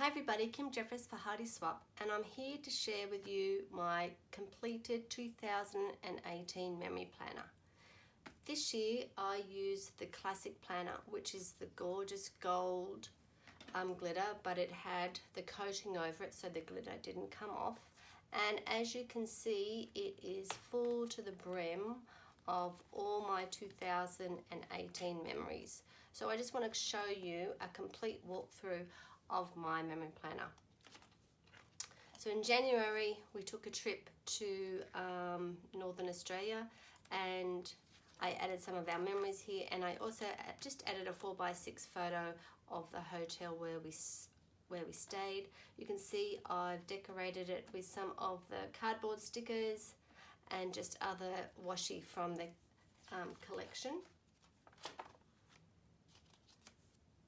Hi everybody, Kim Jeffress for Heidi Swapp, and I'm here to share with you my completed 2018 memory planner. This year I used the classic planner, which is the gorgeous gold glitter, but it had the coating over it so the glitter didn't come off. And as you can see, it is full to the brim of all my 2018 memories. So I just want to show you a complete walkthrough of my memory planner. So in January we took a trip to Northern Australia, and I added some of our memories here, and I also just added a 4x6 photo of the hotel where we stayed. You can see I've decorated it with some of the cardboard stickers and just other washi from the collection.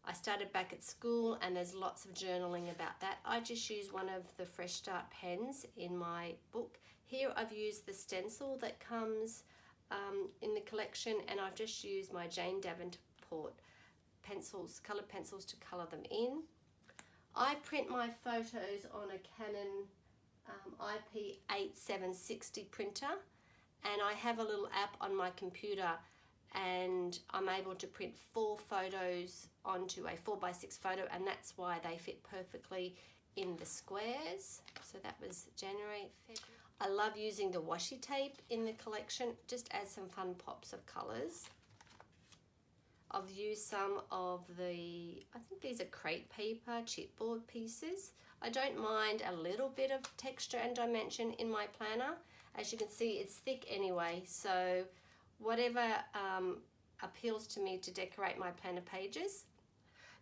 I started back at school, and there's lots of journaling about that. I just used one of the Fresh Start pens in my book. Here I've used the stencil that comes in the collection, and I've just used my Jane Davenport pencils, coloured pencils, to colour them in. I print my photos on a Canon IP8760 printer, and I have a little app on my computer, and I'm able to print 4 photos onto a 4x6 photo, and that's why they fit perfectly in the squares. So that was January, February. I love using the washi tape in the collection, just adds some fun pops of colours. I've used some of the, I think these are crepe paper chipboard pieces. I don't mind a little bit of texture and dimension in my planner. As you can see, it's thick anyway, so whatever appeals to me to decorate my planner pages.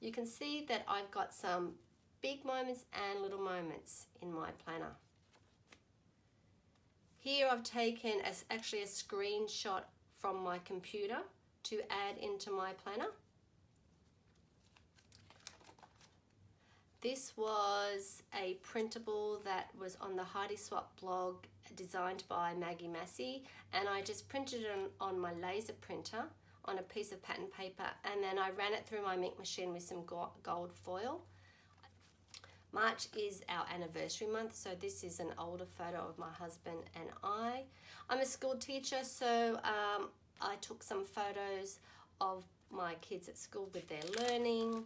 You can see that I've got some big moments and little moments in my planner. Here I've taken actually a screenshot from my computer to add into my planner. This was a printable that was on the Heidi Swapp blog, designed by Maggie Massey, and I just printed it on my laser printer on a piece of pattern paper, and then I ran it through my ink machine with some gold foil. March is our anniversary month, so this is an older photo of my husband and I. I'm a school teacher, so I took some photos of my kids at school with their learning.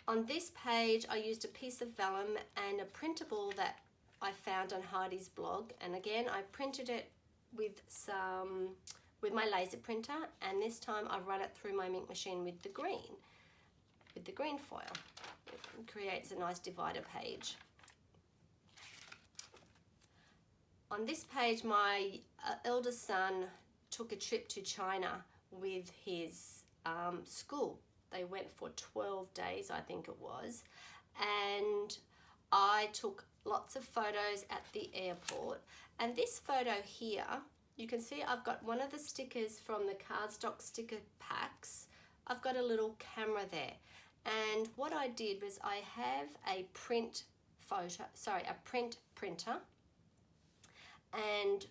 On this page I used a piece of vellum and a printable that I found on Heidi's blog, and again I printed it with my laser printer, and this time I've run it through my ink machine with the green foil. It creates a nice divider page. On this page, my eldest son took a trip to China with his school. They went for 12 days, I think it was, and I took lots of photos at the airport. And this photo here, you can see I've got one of the stickers from the cardstock sticker packs. I've got a little camera there, and what I did was I have a print printer, and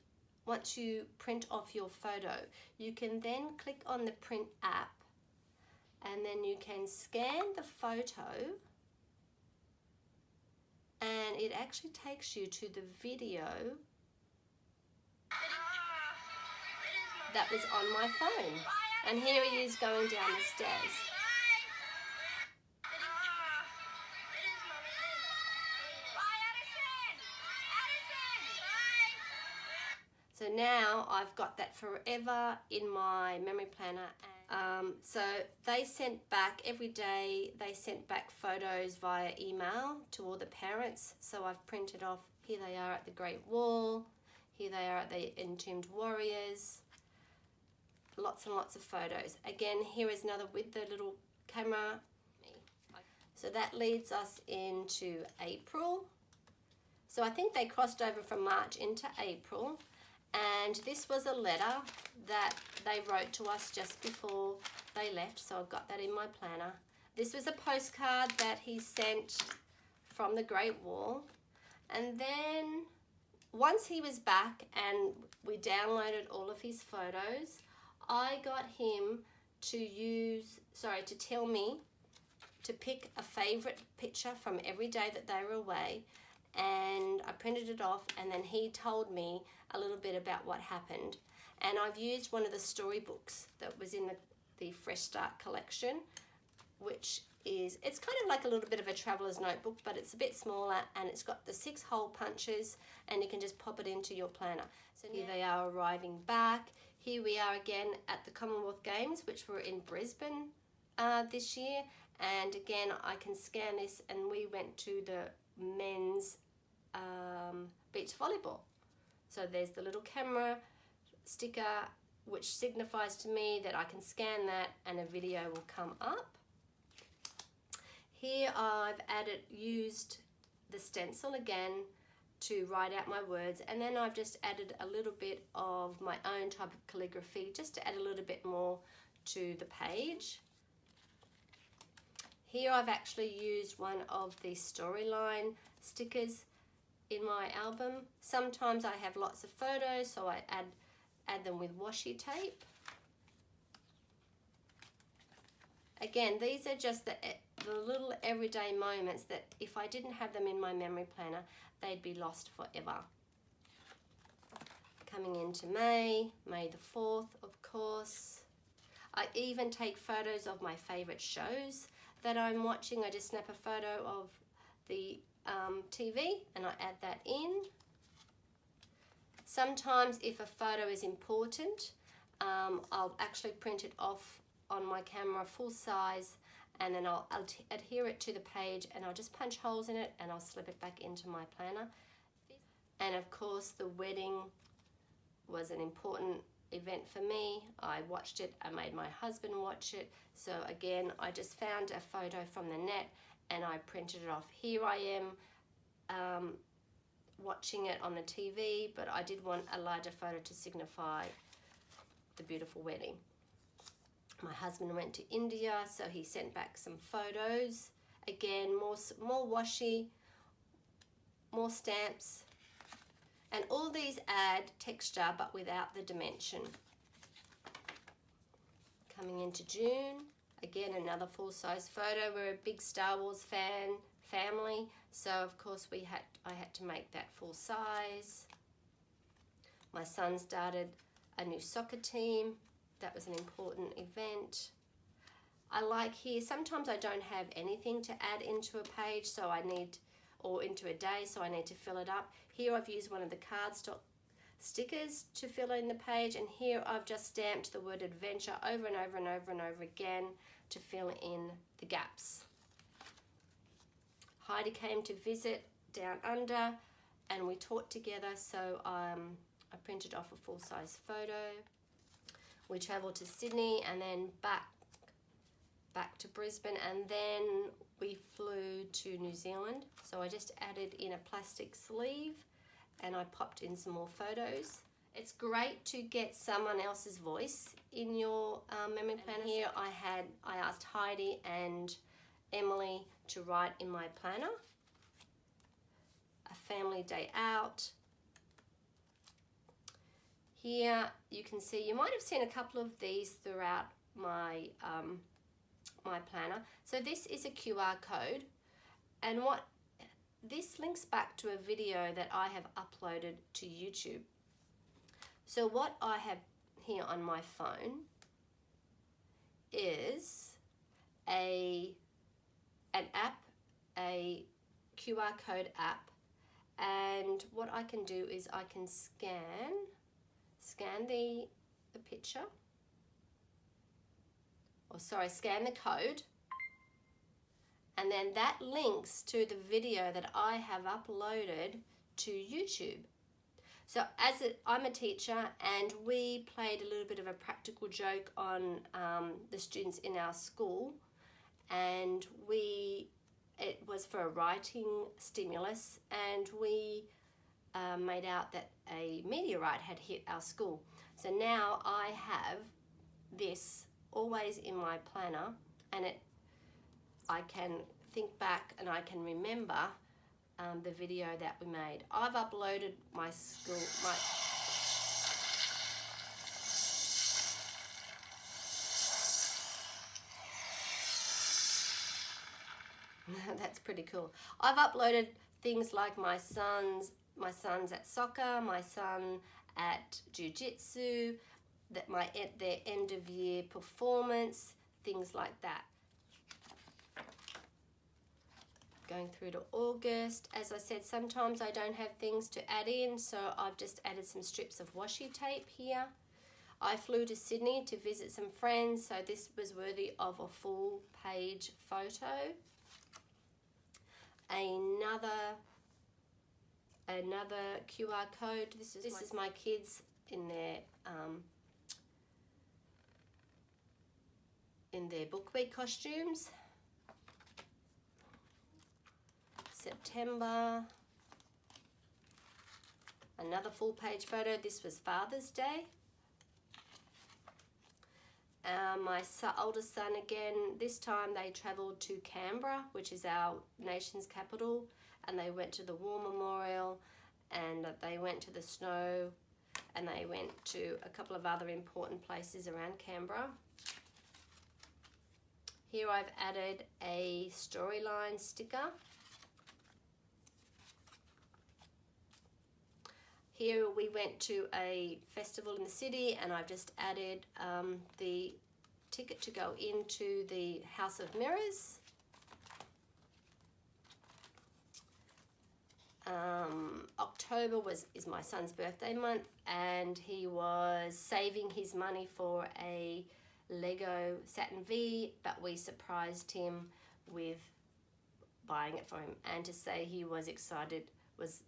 once you print off your photo, you can then click on the print app, and then you can scan the photo, and it actually takes you to the video that was on my phone. And here he is going down the stairs. So now I've got that forever in my memory planner. So they sent back, every day they sent back photos via email to all the parents. So I've printed off, here they are at the Great Wall, here they are at the Entombed Warriors. Lots and lots of photos. Again, here is another with the little camera. So that leads us into April. So I think they crossed over from March into April, and this was a letter that they wrote to us just before they left, so I've got that in my planner. This was a postcard that he sent from the Great Wall, and then once he was back and we downloaded all of his photos, I got him to tell me to pick a favourite picture from every day that they were away, and I printed it off, and then he told me a little bit about what happened. And I've used one of the storybooks that was in the Fresh Start collection, which is, it's kind of like a little bit of a traveller's notebook, but it's a bit smaller, and it's got the 6 hole punches, and you can just pop it into your planner. So here they are arriving back. Here we are again at the Commonwealth Games, which were in Brisbane this year. And again, I can scan this, and we went to the men's beach volleyball. So there's the little camera sticker, which signifies to me that I can scan that and a video will come up. Here I've used the stencil again to write out my words, and then I've just added a little bit of my own type of calligraphy just to add a little bit more to the page. Here I've actually used one of the storyline stickers in my album. Sometimes I have lots of photos, so I add them with washi tape. Again, these are just the little everyday moments that if I didn't have them in my memory planner, they'd be lost forever. Coming into May the 4th, of course. I even take photos of my favourite shows that I'm watching. I just snap a photo of the TV and I add that in. Sometimes if a photo is important, I'll actually print it off on my camera full size, and then I'll adhere it to the page, and I'll just punch holes in it and I'll slip it back into my planner. And of course the wedding was an important event for me. I watched it, I made my husband watch it. So again, I just found a photo from the net and I printed it off. Here I am watching it on the TV, but I did want a larger photo to signify the beautiful wedding. My husband went to India, so he sent back some photos. Again, more washi, more stamps, and all these add texture but without the dimension. Coming into June, again another full-size photo. We're a big Star Wars family, so of course I had to make that full size. My son started a new soccer team. That was an important event. I like here, sometimes I don't have anything to add into a page, so I need, or into a day, so I need to fill it up. Here I've used one of the cardstock stickers to fill in the page, and here I've just stamped the word adventure over and over and over and over again to fill in the gaps. Heidi came to visit down under and we taught together, so I printed off a full-size photo. We travelled to Sydney and then back to Brisbane, and then we flew to New Zealand. So I just added in a plastic sleeve and I popped in some more photos. It's great to get someone else's voice in your memory planner. Here I asked Heidi and Emily to write in my planner. A family day out. Here you can see, you might have seen a couple of these throughout my my planner. So this is a QR code, and what this links back to a video that I have uploaded to YouTube. So what I have here on my phone is an app, a QR code app, and what I can do is I can scan the picture, scan the code, and then that links to the video that I have uploaded to YouTube. So I'm a teacher, and we played a little bit of a practical joke on the students in our school, and it was for a writing stimulus, and we made out that a meteorite had hit our school. So now I have this always in my planner, and I can think back and I can remember the video that we made. I've uploaded my school, That's pretty cool. I've uploaded things like my son's at soccer, my son at jiu-jitsu, their end of year performance, things like that. Going through to August. As I said, sometimes I don't have things to add in, so I've just added some strips of washi tape here. I flew to Sydney to visit some friends, so this was worthy of a full page photo. Another QR code. This is my kids in their book week costumes. September. Another full page photo. This was Father's Day. My oldest son again, this time they travelled to Canberra, which is our nation's capital, and they went to the War Memorial, and they went to the Snow, and they went to a couple of other important places around Canberra. Here I've added a storyline sticker. Here we went to a festival in the city, and I've just added the ticket to go into the House of Mirrors. October is my son's birthday month, and he was saving his money for a Lego Saturn V, but we surprised him with buying it for him, and to say he was excited was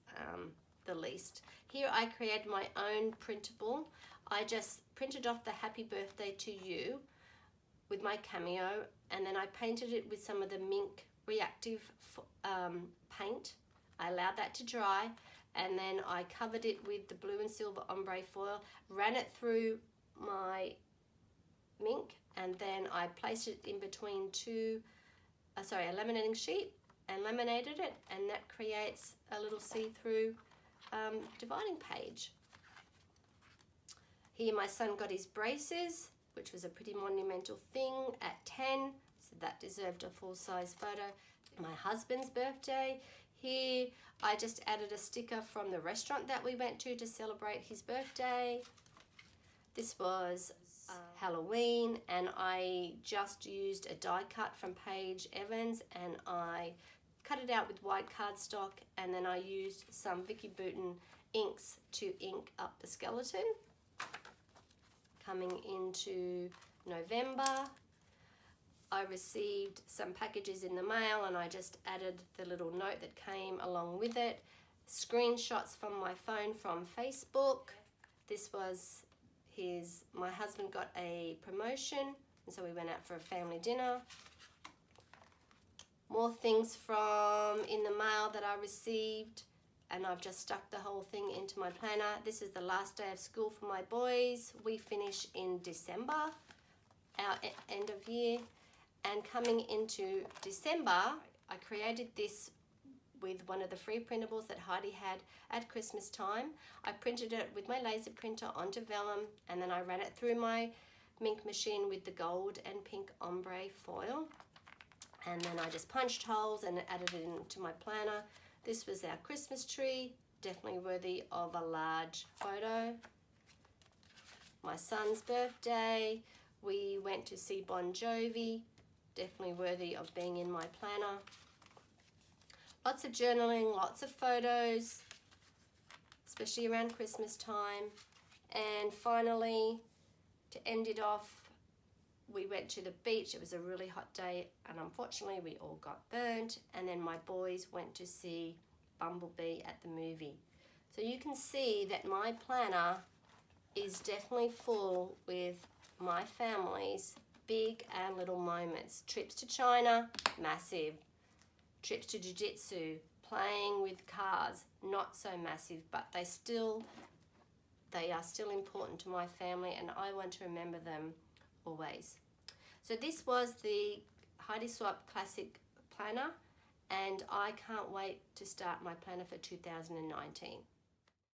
the least. Here I created my own printable. I just printed off the happy birthday to you with my Cameo, and then I painted it with some of the Mink reactive paint. I allowed that to dry, and then I covered it with the blue and silver ombre foil, ran it through my Mink, and then I placed it in between a laminating sheet, and laminated it, and that creates a little see-through dividing page. Here my son got his braces, which was a pretty monumental thing at 10, so that deserved a full-size photo. My husband's birthday. Here I just added a sticker from the restaurant that we went to celebrate his birthday. This was Halloween, and I just used a die cut from Paige Evans, and I cut it out with white cardstock, and then I used some Vicky Bouton inks to ink up the skeleton. Coming into November, I received some packages in the mail, and I just added the little note that came along with it. Screenshots from my phone from Facebook. This was my husband got a promotion, and so we went out for a family dinner. More things from in the mail that I received, and I've just stuck the whole thing into my planner. This is the last day of school for my boys. We finish in December, our end of year. And coming into December, I created this with one of the free printables that Heidi had at Christmas time. I printed it with my laser printer onto vellum, and then I ran it through my Mink machine with the gold and pink ombre foil. And then I just punched holes and added it into my planner. This was our Christmas tree, definitely worthy of a large photo. My son's birthday, we went to see Bon Jovi, definitely worthy of being in my planner. Lots of journaling, lots of photos, especially around Christmas time. And finally, to end it off, we went to the beach. It was a really hot day, and unfortunately we all got burnt, and then my boys went to see Bumblebee at the movie. So you can see that my planner is definitely full with my family's big and little moments. Trips to China, massive. Trips to jiu-jitsu, playing with cars, not so massive, but they are still important to my family, and I want to remember them always. So this was the Heidi Swapp Classic Planner, and I can't wait to start my planner for 2019.